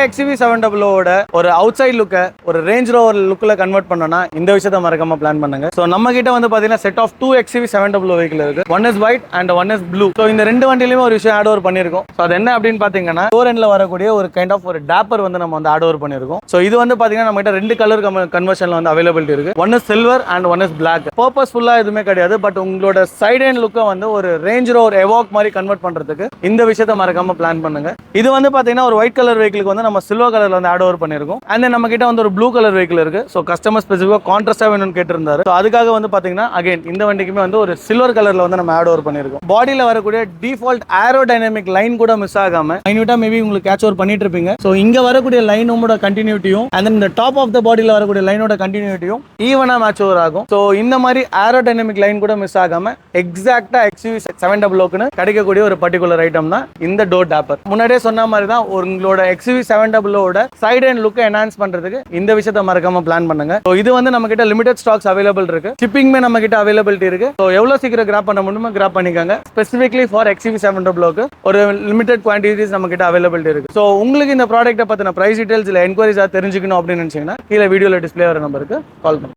XUV700 ஓட ஒரு out side லுக்கை ஒரு ரேஞ்ச் ரோவர் லுக்கில் கன்வெர்ட் பண்ணோம்னா இந்த விஷயத்தை மறக்காம பிளான் பண்ணுங்க. ஸோ நம்ம கிட்ட வந்து பார்த்தீங்கன்னா செட் ஆஃப் 2 XUV700 வெஹிக்கிள் இருக்கு. One is white and one is blue. So இந்த ரெண்டு வண்டியிலுமே ஒரு விஷயம் ஆட் ஓவர் பண்ணியிருக்கோம். ஸோ அது என்ன அப்படின்னு பார்த்தீங்கன்னா டோர் எண்ட்ல வரக்கூடிய ஒரு கைண்ட் ஆஃப் ஒரு டேப்பர் வந்து நம்ம வந்து ஆட் ஓவர் பண்ணியிருக்கோம். ஸோ இது வந்து பார்த்தீங்கன்னா நம்ம கிட்ட ரெண்டு கலர் கன்வர்ஷன்ல வந்து அவைலபிலிட்டி இருக்கு. One is silver and one is black. பர்பஸ்ஃபுல்லா எதுவுமே கிடையாது. பட் உங்களோட சைட் அண்ட் லுக்கை வந்து ஒரு ரேஞ்ச் ரோவர் எவாக் மாதிரி கன்வெர்ட் பண்றதுக்கு இந்த விஷயத்தை மறக்காம பிளான் பண்ணுங்க. இது வந்து பார்த்தீங்கன்னா ஒரு ஒயிட் கலர் வெஹிக்கிளுக்கு வந்து நம்ம சில்வர் கலர்ல வந்து ஆட் ஓவர் பண்ணியிருக்கோம். அண்ட் நம்ம கிட்ட வந்து ஒரு ப்ளூ கலர் வெஹிக்கிள் இருக்கு. ஸோ கஸ்டமர் ஸ்பெசிஃபிக்காக கான்ட்ராஸ்டா வேணும்னு கேட்டிருந்தாரு. ஸோ அதுக்காக வந்து பார்த்தீங்கன்னா அகைன் இந்த வண்டிக்குமே வந்து ஒரு சில்வர் கலர்ல வந்து நம்ம ஆட் ஓவர் பண்ணியிருக்கோம். பாடியில் வரக்கூடிய டிஃபால்ட் ஏரோடைனமிக் லைன் கூட மிஸ் ஆகாம மைன்யூட்டா மேபி உங்களுக்கு கேட்ச் ஓவர் பண்ணிட்டு இருப்பீங்க. ஸோ இங்க வரக்கூடிய லைனோட கண்டினியூட்டியும் அண்ட் இந்த டாப் ஆஃப் த பாடியில் வரக்கூடிய லைனோட கண்டினியூட்டியும் ஈவனா மேட்ச் ஓவர் ஆகும். ஸோ இந்த மாதிரி ஏரோடைனமிக் லைன் கூட மிஸ் ஆகாம எக்ஸாக்டா XUV700 கிடைக்கக்கூடிய ஒரு பர்டிகுலர் ஐட்டம் தான் இந்த டோர் டேப்பர். முன்னாடியே சொன்ன மாதிரி தான் உங்களோட XUV700 சைடு அண்ட் லுக்கை என்ஹான்ஸ் பண்றதுக்கு இந்த விஷயத்தை மறக்காம பிளான் பண்ணுங்க. ஸோ இது வந்து நம்ம கிட்ட லிமிடெட் ஸ்டாக்ஸ் அவைலபிள் இருக்கு. ஷிப்பிங்மே நம்ம கிட்ட அவைலபிலிட்டி இருக்கு. ஸோ எவ்வளவு சீக்கிரம் கிராப் பண்ண முடியுமோ கிராப் பண்ணிக்கோங்க. ஸ்பெசிஃபிக்லி ஃபார் XUV700 ஒரு லிமிடெட் குவான்டிட்டிஸ் நம்ம கிட்ட அவைலபிலிட்டி இருக்கு. ஸோ உங்களுக்கு இந்த ப்ராடக்ட்டை பத்தின பிரைஸ் டீடைல்ஸ் இல்லை என்கொயரிஸ் தெரிஞ்சுக்கணும் அப்படின்னு நினைச்சீங்கன்னா கீழே வீடியோல டிஸ்பிளே வர நம்பருக்கு கால் பண்ணுங்க.